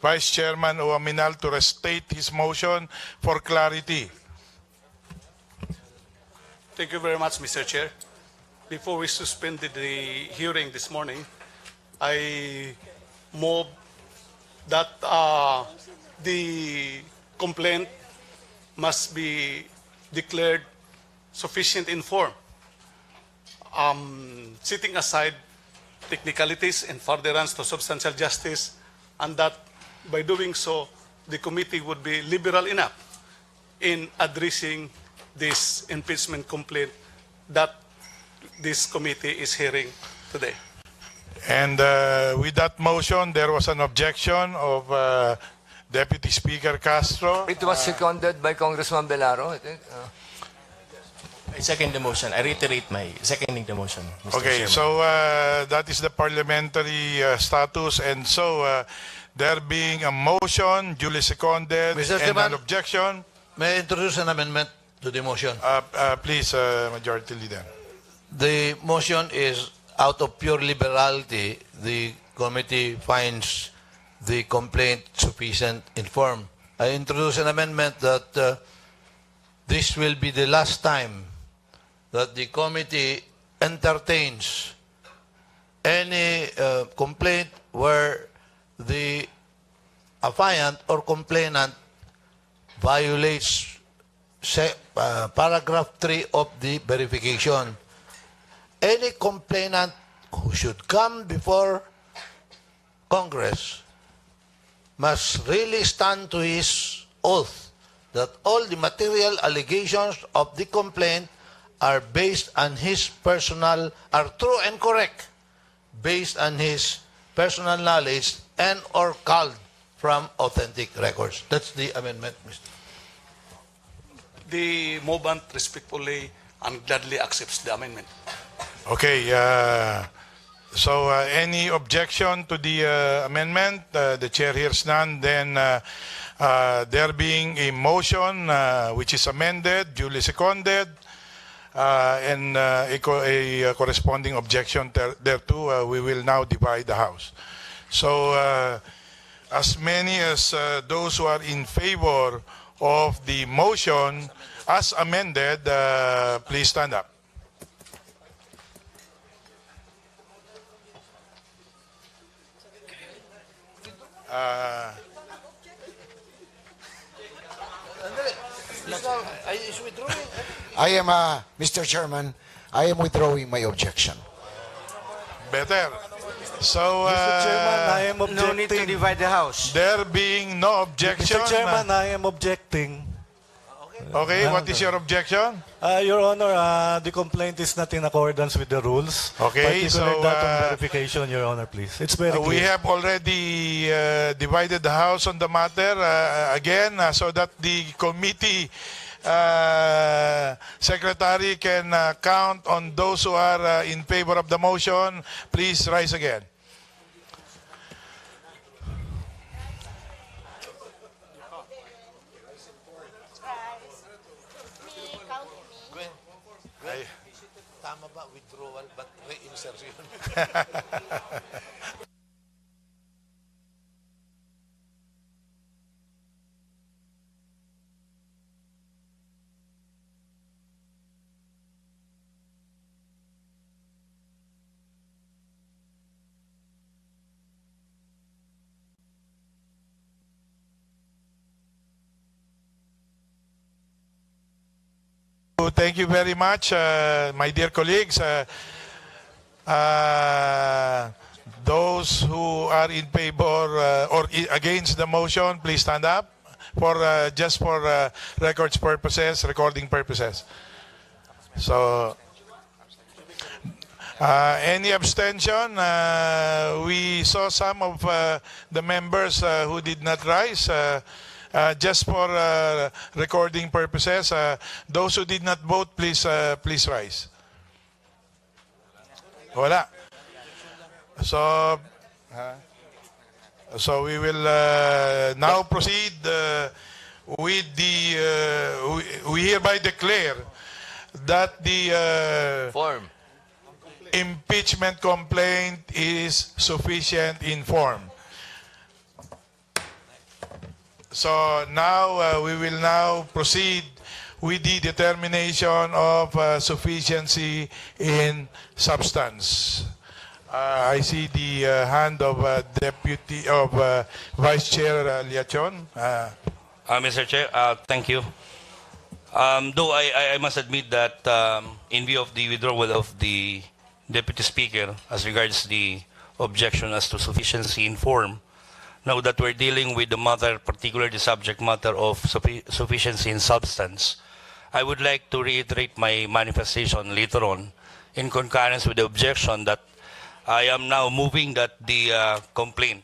Vice Chairman Uaminal to restate his motion for clarity. Thank you very much, Mr. Chair. Before we suspended the hearing this morning, I move that the complaint must be declared sufficient in form, setting aside technicalities and furtherance to substantial justice, and that by doing so, the committee would be liberal enough in addressing this impeachment complaint that this committee is hearing today. And with that motion, there was an objection of Deputy Speaker Castro. It was seconded by Congressman Belaro, I think. I second the motion. I reiterate my seconding the motion, Mr. Okay, Chairman. so that is the parliamentary status, and so there being a motion duly seconded Mr. and Chairman. an objection, May I introduce an amendment to the motion? please, Majority Leader. The motion is out of pure liberality. The committee finds the complaint sufficient in form. I introduce an amendment that this will be the last time that the committee entertains any complaint where the affiant or complainant violates paragraph 3 of the verification. Any complainant who should come before Congress must really stand to his oath that all the material allegations of the complaint are based on his personal, are true and correct, based on his personal knowledge and or culled from authentic records. That's the amendment, Mr. The movement respectfully and gladly accepts the amendment. Okay, so any objection to the amendment? The chair hears none. Then there being a motion which is amended, duly seconded, and a corresponding objection thereto, we will now divide the House. So as many as those who are in favor of the motion as amended, please stand up. I am, Mr. Chairman, I am withdrawing my objection. Better. So, Mr. Chairman, I am No need to objecting. divide the House. there being no objection. Mr. Chairman, I am objecting. Okay, what is your objection? Your Honor, the complaint is not in accordance with the rules. Okay, Particularly so, that on verification, Your Honor, please. It's very We clear. have already divided the House on the matter again so that the committee secretary can count on those who are in favor of the motion. Please rise again. Tama ba withdrawal but reinsertion? Thank you very much, my dear colleagues. Those who are in favor or against the motion, please stand up for just for records purposes, recording purposes. So, any abstention? We saw some of the members who did not rise. Just for recording purposes, those who did not vote, please rise. Wala. So we will now proceed with the. We hereby declare that the Form. impeachment complaint is sufficient in form. So now we will now proceed with the determination of sufficiency in substance. I see the hand of Vice Chair Liachon. Mr. Chair, thank you. Though I must admit that in view of the withdrawal of the Deputy Speaker as regards the objection as to sufficiency in form, now that we're dealing with the matter, particularly the subject matter of sufficiency in substance, I would like to reiterate my manifestation later on in concurrence with the objection that I am now moving that the complaint,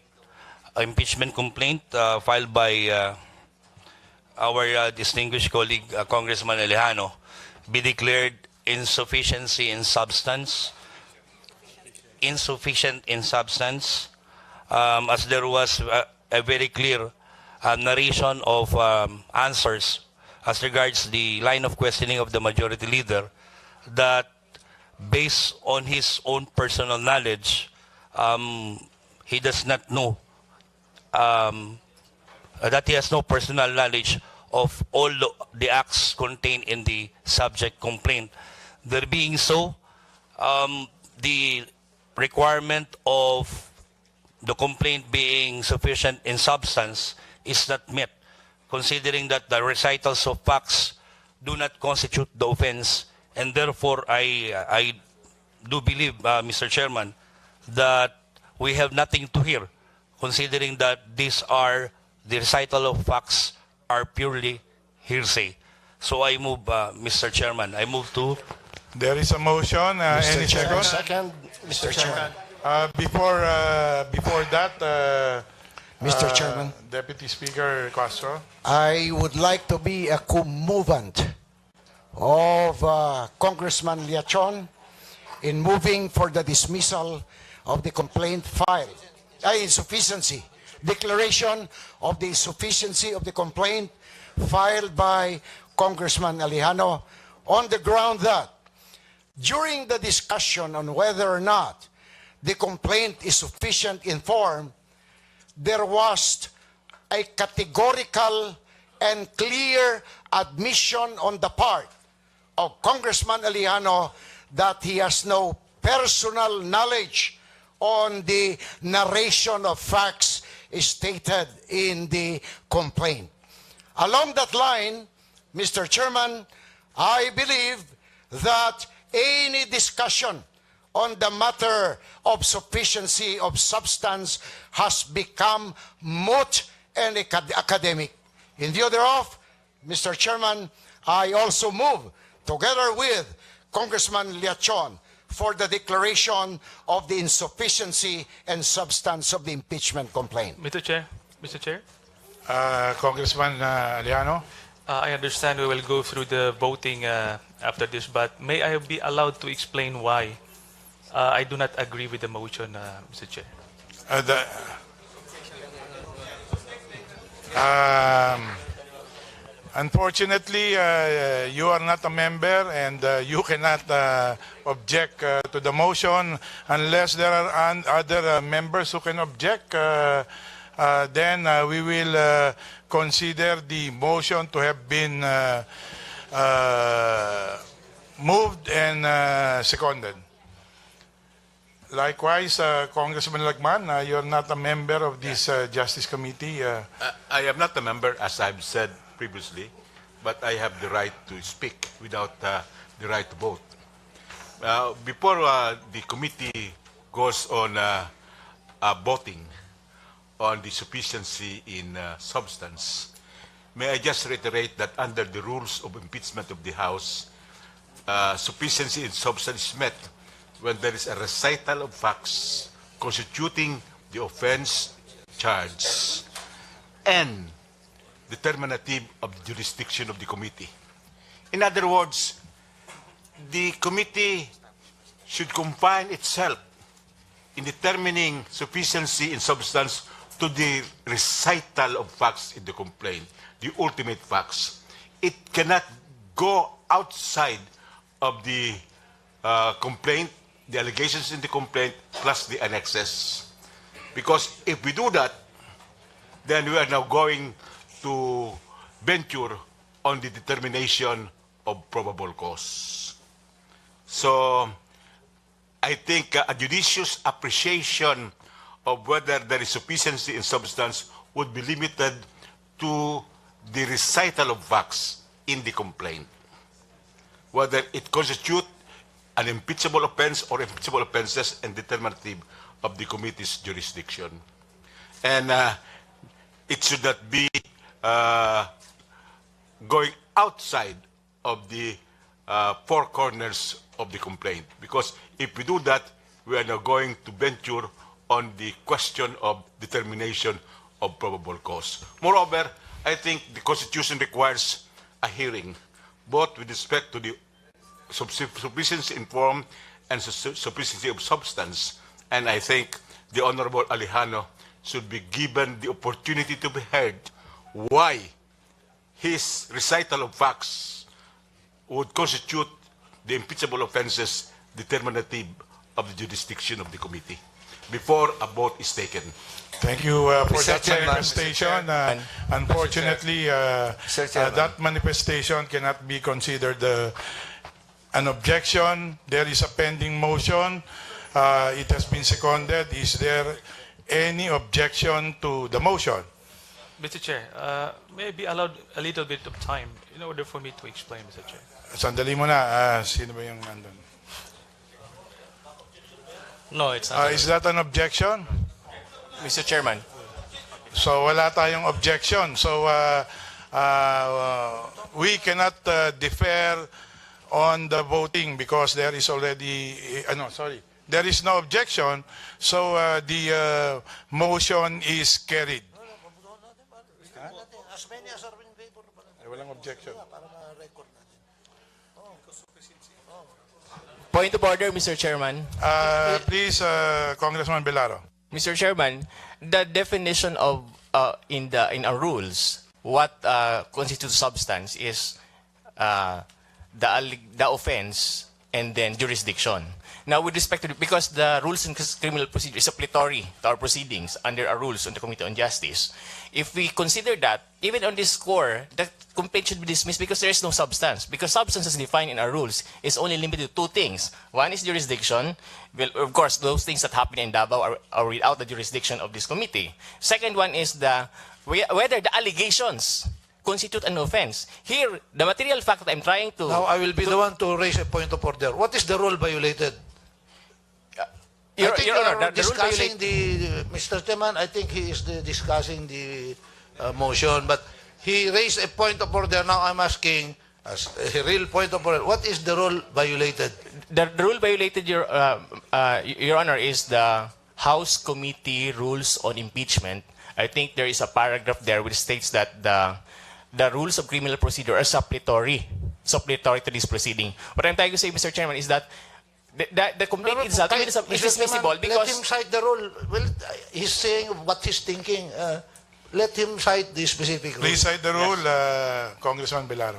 impeachment complaint filed by our distinguished colleague, Congressman Alejano, be declared insufficiency in substance, insufficient in substance, as there was a very clear narration of answers as regards the line of questioning of the majority leader, that based on his own personal knowledge, he does not know, that he has no personal knowledge of all the acts contained in the subject complaint. There being so, the requirement of the complaint being sufficient in substance is not met, considering that the recitals of facts do not constitute the offense, and therefore I do believe, Mr. Chairman, that we have nothing to hear, considering that these are the recital of facts are purely hearsay. So I move, Mr. Chairman, I move to... There is a motion. Any second? Second, Mr. Chairman. Before that, Mr. Chairman. Deputy Speaker Castro. I would like to be a co-movant of Congressman Liachon in moving for the dismissal of the complaint filed. Insufficiency. Declaration of the insufficiency of the complaint filed by Congressman Alejano on the ground that during the discussion on whether or not the complaint is sufficient in form, there was a categorical and clear admission on the part of Congressman Alejano that he has no personal knowledge on the narration of facts stated in the complaint. Along that line, Mr. Chairman, I believe that any discussion on the matter of sufficiency of substance has become moot and academic. In view thereof, Mr. Chairman, I also move, together with Congressman Liachon, for the declaration of the insufficiency and substance of the impeachment complaint. Mr. Chair, Congressman Alejano. I understand we will go through the voting after this, but may I be allowed to explain why I do not agree with the motion, Mr. Chair? Unfortunately, you are not a member and you cannot object to the motion unless there are other members who can object. Then we will consider the motion to have been moved and seconded. Likewise, Congressman Lagman, you're not a member of this Justice Committee. I am not a member, as I've said previously, but I have the right to speak without the right to vote. Before the committee goes on voting on the sufficiency in substance, may I just reiterate that under the rules of impeachment of the House, sufficiency in substance is met when there is a recital of facts constituting the offense charged and determinative of the jurisdiction of the committee. In other words, the committee should confine itself in determining sufficiency in substance to the recital of facts in the complaint, the ultimate facts. It cannot go outside of the complaint, the allegations in the complaint, plus the annexes. Because if we do that, then we are now going to venture on the determination of probable cause. So, I think a judicious appreciation of whether there is sufficiency in substance would be limited to the recital of facts in the complaint, whether it constitutes an impeachable offense or impeachable offenses and determinative of the committee's jurisdiction. And it should not be going outside of the four corners of the complaint, because if we do that, we are now going to venture on the question of determination of probable cause. Moreover, I think the Constitution requires a hearing, both with respect to the sufficiency in form and sufficiency of substance. And I think the Honorable Alejano should be given the opportunity to be heard why his recital of facts would constitute the impeachable offenses determinative of the jurisdiction of the committee before a vote is taken. Thank you for Mr. that Chairman, manifestation. Unfortunately, Chairman. that manifestation cannot be considered an objection. There is a pending motion. It has been seconded. Is there any objection to the motion? Mr. Chair, may I be allowed a little bit of time in order for me to explain, Mr. Chair? Sandali mo na. Sino ba yung nandun? No, it's not. Is that an objection? Mr. Chairman. So wala tayong objection. So we cannot defer on the voting because there is already there is no objection. So the motion is carried. Walang objection. Point of order, Mr. Chairman. Please, Congressman Belaro. Mr. Chairman, the definition of in our rules, what constitutes substance is the offense and then jurisdiction. Now, with respect to because the rules in criminal procedure is supplementary to our proceedings under our rules on the Committee on Justice, if we consider that, even on this score, the complaint should be dismissed because there is no substance. Because substance as defined in our rules is only limited to two things. One is jurisdiction. Well, of course, those things that happen in Davao are without the jurisdiction of this committee. Second one is whether the allegations constitute an offense. Here, the material fact that I'm trying to... Now, I will be the one to raise a point of order. What is the rule violated? Your I think Your you Honor, are the rule discussing Mr. Teman, I think he is discussing the motion, but he raised a point of order. Now I'm asking, as a real point of order, what is the rule violated? The rule violated, Your Honor, is the House Committee Rules on Impeachment. I think there is a paragraph there which states that the rules of criminal procedure are supplementary to this proceeding. What I'm trying to say, Mr. Chairman, is that the complaint itself is dismissible because... Let him cite the rule. Well, he's saying what he's thinking. Let him cite the specific rule. Please cite the rule, Congressman Belaro.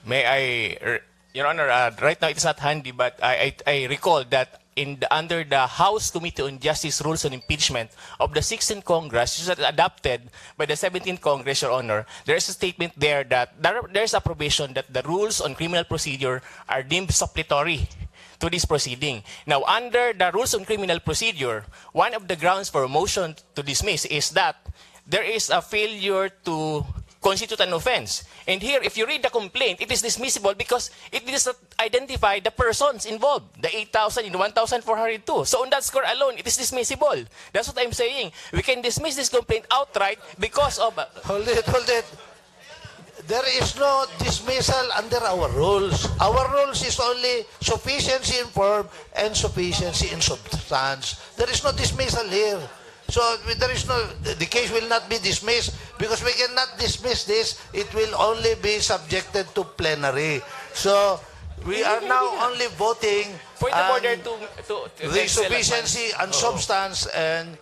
May I, Your Honor, right now it's not handy, but I recall that under the House Committee on Justice Rules on Impeachment of the 16th Congress, which was adopted by the 17th Congress, Your Honor, there is a statement there that there is a provision that the rules on criminal procedure are deemed supplementary to this proceeding. Now, under the rules on criminal procedure, one of the grounds for a motion to dismiss is that there is a failure to constitute an offense. And here, if you read the complaint, it is dismissible because it does not identify the persons involved, the 8,000 and 1,402. So on that score alone, it is dismissible. That's what I'm saying. We can dismiss this complaint outright because of... Hold it. There is no dismissal under our rules. Our rules is only sufficiency in form and sufficiency in substance. There is no dismissal here. So there is no, the case will not be dismissed because we cannot dismiss this. It will only be subjected to plenary. So we are now only voting Point of order to the sufficiency and substance, and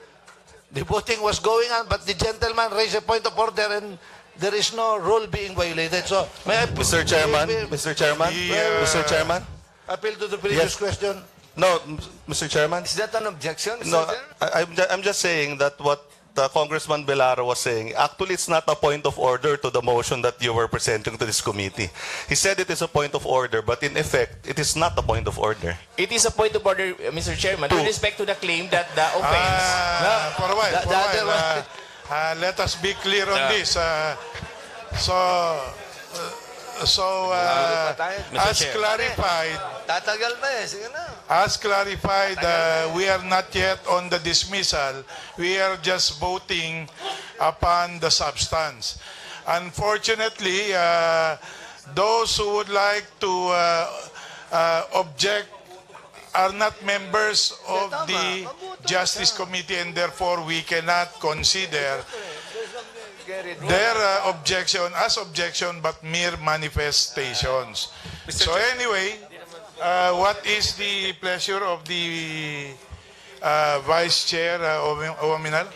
the voting was going on, but the gentleman raised a point of order and there is no rule being violated. So may I... Mr. Chairman, Mr. Chairman. Appeal to the previous question. No, Mr. Chairman. Is that an objection, Mr. No, Chair? I'm just saying that what Congressman Belaro was saying, actually it's not a point of order to the motion that you were presenting to this committee. He said it is a point of order, but in effect, it is not a point of order. It is a point of order, Mr. Chairman, with respect to the claim that the offense... For a while, let us be clear on this. As Chair. clarified, we are not yet on the dismissal. We are just voting upon the substance. Unfortunately, those who would like to object are not members of the Justice Committee, and therefore we cannot consider their objection as objection but mere manifestations. So anyway, what is the pleasure of the Vice Chair, Owaminal?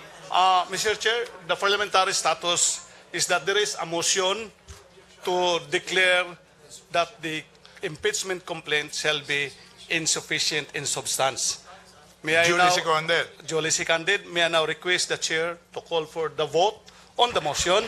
Mr. Chair, the parliamentary status is that there is a motion to declare that the impeachment complaint shall be insufficient in substance. May I Duly now, seconded. duly seconded. May I now request the Chair to call for the vote on the motion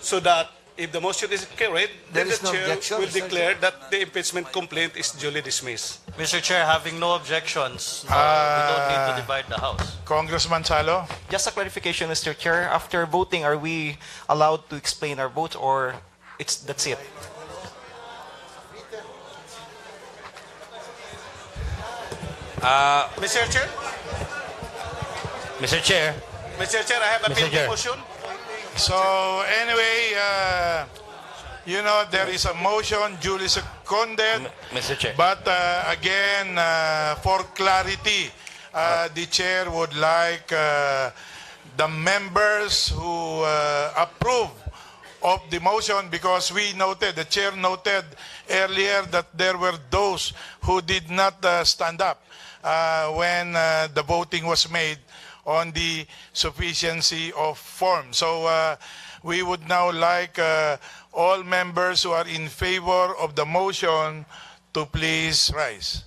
so that if the motion is carried, then the Chair will declare that the impeachment complaint is duly dismissed. Mr. Chair, having no objections, we don't need to divide the House. Congressman Salo? Just a clarification, Mr. Chair. After voting, are we allowed to explain our votes, or that's it? Mr. Chair? Mr. Chair. Mr. Chair, I have a Mr. pending Chair. motion. So anyway, there is a motion duly seconded. Mr. Chair. But again, for clarity, the chair would like the members who approve of the motion, because the chair noted earlier that there were those who did not stand up when the voting was made on the sufficiency of form. So we would now like all members who are in favor of the motion to please rise.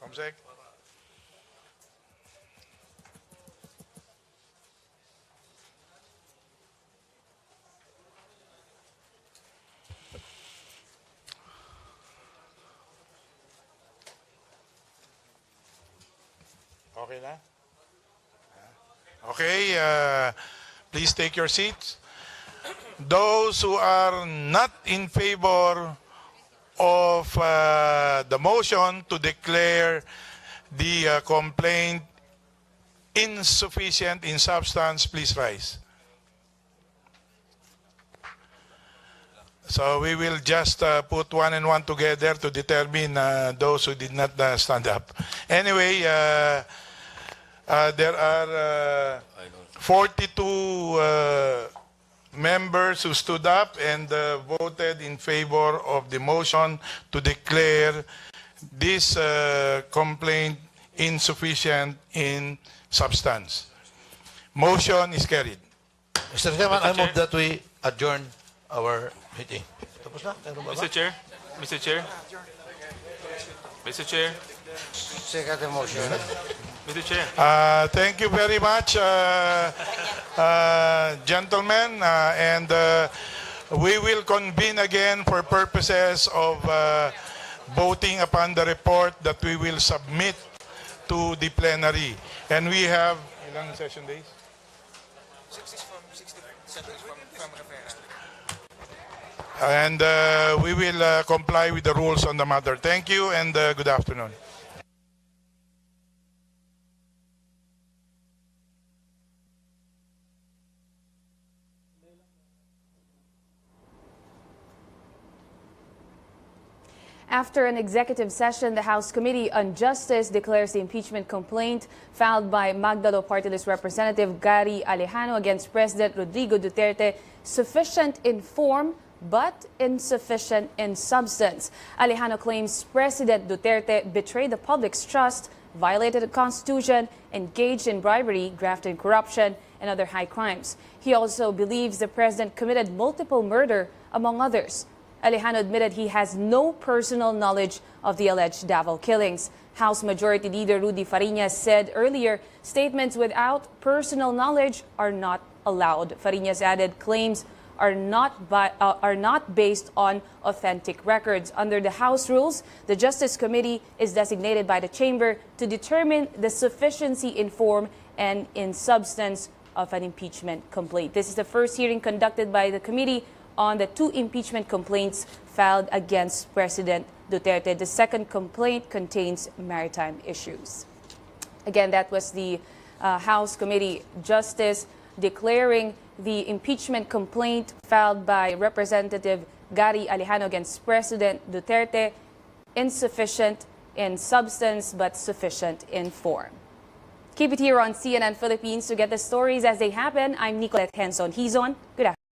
Comsec. Okay na? Okay, please take your seats. Those who are not in favor of the motion to declare the complaint insufficient in substance, please rise. So we will just put one and one together to determine those who did not stand up. Anyway, there are 42 members who stood up and voted in favor of the motion to declare this complaint insufficient in substance. Motion is carried. Mr. Chairman, I move that we adjourn our meeting. Tapos na? Meron ba ba? Mr. Chair, Mr. Chair, Mr. Chair, Second motion. Mr. Chair. Thank you very much, gentlemen, and we will convene again for purposes of voting upon the report that we will submit to the plenary. And we have ilang session days? 67 from reference. And we will comply with the rules on the matter. Thank you and good afternoon. After an executive session, the House Committee on Justice declares the impeachment complaint filed by Magdalo Party List Representative Gary Alejano against President Rodrigo Duterte sufficient in form but insufficient in substance. Alejano claims President Duterte betrayed the public's trust, violated the Constitution, engaged in bribery, graft, and corruption, and other high crimes. He also believes the president committed multiple murder, among others. Alejano admitted he has no personal knowledge of the alleged Davao killings. House Majority Leader Rudy Fariñas said earlier statements without personal knowledge are not allowed. Fariñas added claims are not based on authentic records. Under the House rules, the Justice Committee is designated by the Chamber to determine the sufficiency in form and in substance of an impeachment complaint. This is the first hearing conducted by the committee on the 2 impeachment complaints filed against President Duterte. The second complaint contains maritime issues. Again, that was the House Committee Justice declaring the impeachment complaint filed by Representative Gary Alejano against President Duterte insufficient in substance but sufficient in form. Keep it here on CNN Philippines to get the stories as they happen. I'm Nicolette Henson. He's on. Good afternoon.